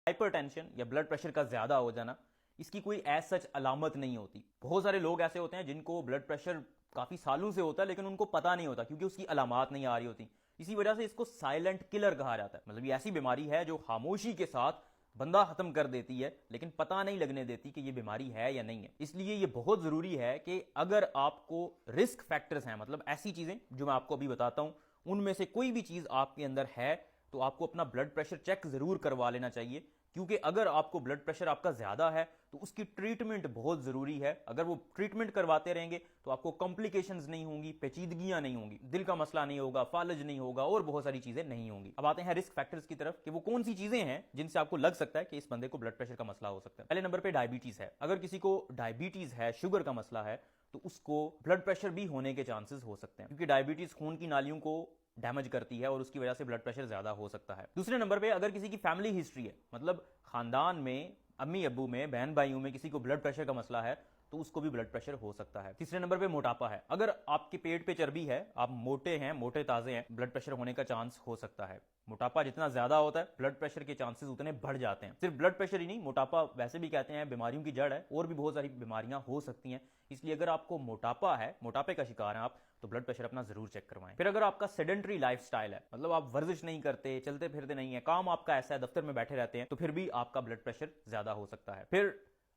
Hypertension या blood pressure का ज्यादा हो जाना, इसकी कोई एज सच अलामत नहीं होती। बहुत सारे लोग ऐसे होते हैं जिनको ब्लड प्रेशर काफी सालों से होता है लेकिन उनको पता नहीं होता क्योंकि उसकी अलामत नहीं आ रही होती। इसी वजह से इसको साइलेंट किलर कहा जाता है। मतलब ये ऐसी बीमारी है जो खामोशी के साथ बंदा खत्म कर देती है लेकिन पता नहीं लगने देती कि ये बीमारी है या नहीं है। इसलिए ये बहुत जरूरी है कि अगर आपको रिस्क फैक्टर्स हैं, मतलब ऐसी चीजें जो मैं आपको अभी बताता हूं, उनमें से कोई भी चीज आपके अंदर है तो आपको अपना ब्लड प्रेशर चेक जरूर करवा लेना चाहिए। क्योंकि अगर आपको ब्लड प्रेशर आपका ज्यादा है तो उसकी ट्रीटमेंट बहुत जरूरी है। अगर वो ट्रीटमेंट करवाते रहेंगे तो आपको कॉम्प्लिकेशंस नहीं होंगी, पेचीदगियां नहीं होंगी, दिल का मसला नहीं होगा, फालज नहीं होगा और बहुत सारी चीजें नहीं होंगी। अब आते हैं रिस्क फैक्टर्स की तरफ कि वो कौन सी चीजें हैं जिनसे आपको लग सकता है कि इस बंदे को ब्लड प्रेशर का मसला हो सकता है। पहले नंबर पर डायबिटीज है। अगर किसी को डायबिटीज है, शुगर का मसला है, तो उसको ब्लड प्रेशर भी होने के चांसेस हो सकते हैं क्योंकि डायबिटीज खून की नालियों को डैमेज करती है और उसकी वजह से ब्लड प्रेशर ज्यादा हो सकता है। दूसरे नंबर पे अगर किसी की फैमिली हिस्ट्री है, मतलब खानदान में अम्मी अब्बू में बहन भाइयों में किसी को ब्लड प्रेशर का मसला है तो उसको भी ब्लड प्रेशर हो सकता है। तीसरे नंबर पे मोटापा है। अगर आपके पेट पे चर्बी है, आप मोटे हैं, मोटे ताजे हैं, ब्लड प्रेशर होने का चांस हो सकता है। मोटापा जितना ज्यादा होता है ब्लड प्रेशर के चांसेस उतने बढ़ जाते हैं। सिर्फ ब्लड प्रेशर ही नहीं, मोटापा वैसे भी कहते हैं बीमारियों की जड़ है और भी बहुत सारी बीमारियां हो सकती हैं। इसलिए अगर आपको मोटापा है, मोटापे का शिकार हैं आप, तो ब्लड प्रेशर अपना जरूर चेक करवाएं। फिर अगर आपका सेडेंटरी लाइफस्टाइल है, मतलब आप वर्जिश नहीं करते, चलते फिरते नहीं है, काम आपका ऐसा है, दफ्तर में बैठे रहते हैं, तो फिर भी आपका ब्लड प्रेशर ज्यादा हो सकता है। फिर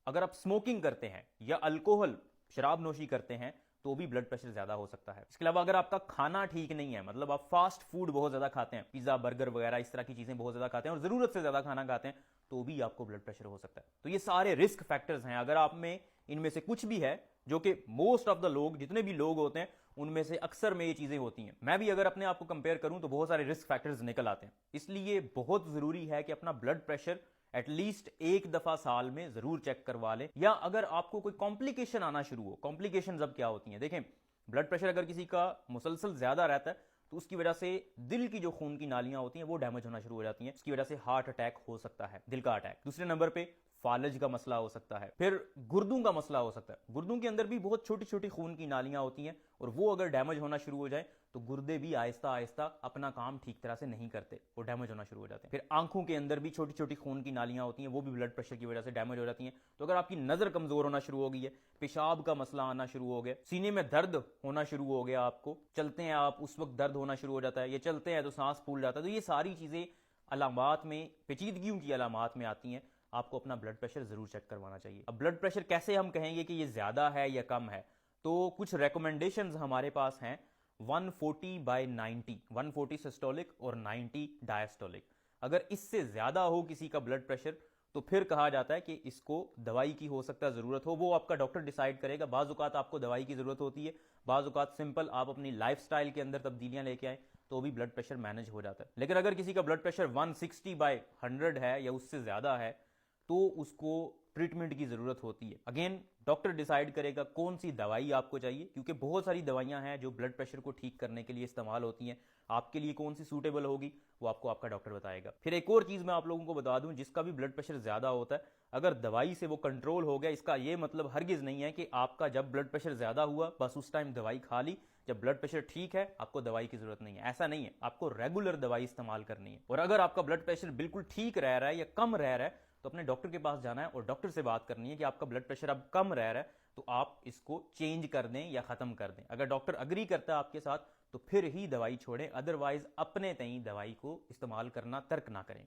अगर आप स्मोकिंग करते हैं या अल्कोहल शराब नोशी करते हैं तो भी ब्लड प्रेशर ज्यादा हो सकता है। इसके अलावा अगर आपका खाना ठीक नहीं है, मतलब आप फास्ट फूड बहुत ज्यादा खाते हैं, पिज्जा बर्गर वगैरह इस तरह की चीजें बहुत ज्यादा खाते हैं और जरूरत से ज्यादा खाना खाते हैं, तो भी आपको ब्लड प्रेशर हो सकता है। तो ये सारे रिस्क फैक्टर्स हैं। अगर आप में इनमें से कुछ भी है, जो कि मोस्ट ऑफ द लोग, जितने भी लोग होते हैं उनमें से अक्सर में ये चीजें होती हैं, मैं भी अगर अपने आप को कंपेयर करूं तो बहुत सारे रिस्क फैक्टर्स निकल आते हैं। इसलिए बहुत जरूरी है कि अपना ब्लड प्रेशर एटलीस्ट एक दफा साल में जरूर चेक करवा लें। या अगर आपको कोई कॉम्प्लिकेशन आना शुरू हो, कॉम्प्लिकेशन अब क्या होती हैं देखें, ब्लड प्रेशर अगर किसी का मुसलसल ज्यादा रहता है तो उसकी वजह से दिल की जो खून की नालियां होती हैं वो डैमेज होना शुरू हो जाती हैं। उसकी वजह से हार्ट अटैक हो सकता है, दिल का अटैक। दूसरे नंबर पे फालज का मसला हो सकता है। फिर गुर्दों का मसला हो सकता है। गुर्दों के अंदर भी बहुत छोटी छोटी खून की नालियां होती हैं और वो अगर डैमेज होना शुरू हो जाए तो गुर्दे भी आहिस्ता आहिस्ता अपना काम ठीक तरह से नहीं करते, वो डैमेज होना शुरू हो जाते हैं। फिर आंखों के अंदर भी छोटी छोटी खून की नालियां होती हैं, वो भी ब्लड प्रेशर की वजह से डैमेज हो जाती हैं। तो अगर आपकी नजर कमजोर होना शुरू हो गई है, पेशाब का मसला आना शुरू हो गया, सीने में दर्द होना शुरू हो गया, आपको चलते हैं आप उस वक्त दर्द होना शुरू हो जाता है, या चलते हैं तो सांस फूल जाता है, तो ये सारी चीजें अलामात में, पेचीदगियों की अलामात में आती हैं। आपको अपना ब्लड प्रेशर जरूर चेक करवाना चाहिए। अब ब्लड प्रेशर कैसे हम कहेंगे कि ये ज्यादा है या कम है, तो कुछ रिकमेंडेशंस हमारे पास हैं। 140/90, 140 सिस्टोलिक और 90 डायस्टोलिक। अगर इससे ज्यादा हो किसी का ब्लड प्रेशर तो फिर कहा जाता है कि इसको दवाई की हो सकता है जरूरत हो। वो आपका डॉक्टर डिसाइड करेगा। बाज़ औक़ात आपको दवाई की जरूरत होती है, बाज़ औक़ात सिंपल आप अपनी लाइफस्टाइल के अंदर तब्दीलियां लेके आए तो भी ब्लड प्रेशर मैनेज हो जाता है। लेकिन अगर किसी का ब्लड प्रेशर 160/100 है या उससे ज्यादा है तो उसको ट्रीटमेंट की जरूरत होती है। अगेन डॉक्टर डिसाइड करेगा कौन सी दवाई आपको चाहिए, क्योंकि बहुत सारी दवाइयां हैं जो ब्लड प्रेशर को ठीक करने के लिए इस्तेमाल होती हैं। आपके लिए कौन सी सूटेबल होगी वो आपको आपका डॉक्टर बताएगा। फिर एक और चीज मैं आप लोगों को बता दूं, जिसका भी ब्लड प्रेशर ज्यादा होता है, अगर दवाई से वो कंट्रोल हो गया, इसका यह मतलब हरगिज नहीं है कि आपका जब ब्लड प्रेशर ज्यादा हुआ बस उस टाइम दवाई खा ली, जब ब्लड प्रेशर ठीक है आपको दवाई की जरूरत नहीं है। ऐसा नहीं है, आपको रेगुलर दवाई इस्तेमाल करनी है। और अगर आपका ब्लड प्रेशर बिल्कुल ठीक रह रहा है या कम रह रहा है तो अपने डॉक्टर के पास जाना है और डॉक्टर से बात करनी है कि आपका ब्लड प्रेशर अब कम रह रहा है तो आप इसको चेंज कर दें या खत्म कर दें। अगर डॉक्टर अग्री करता है आपके साथ तो फिर ही दवाई छोड़ें, अदरवाइज अपने तय दवाई को इस्तेमाल करना तर्क ना करें।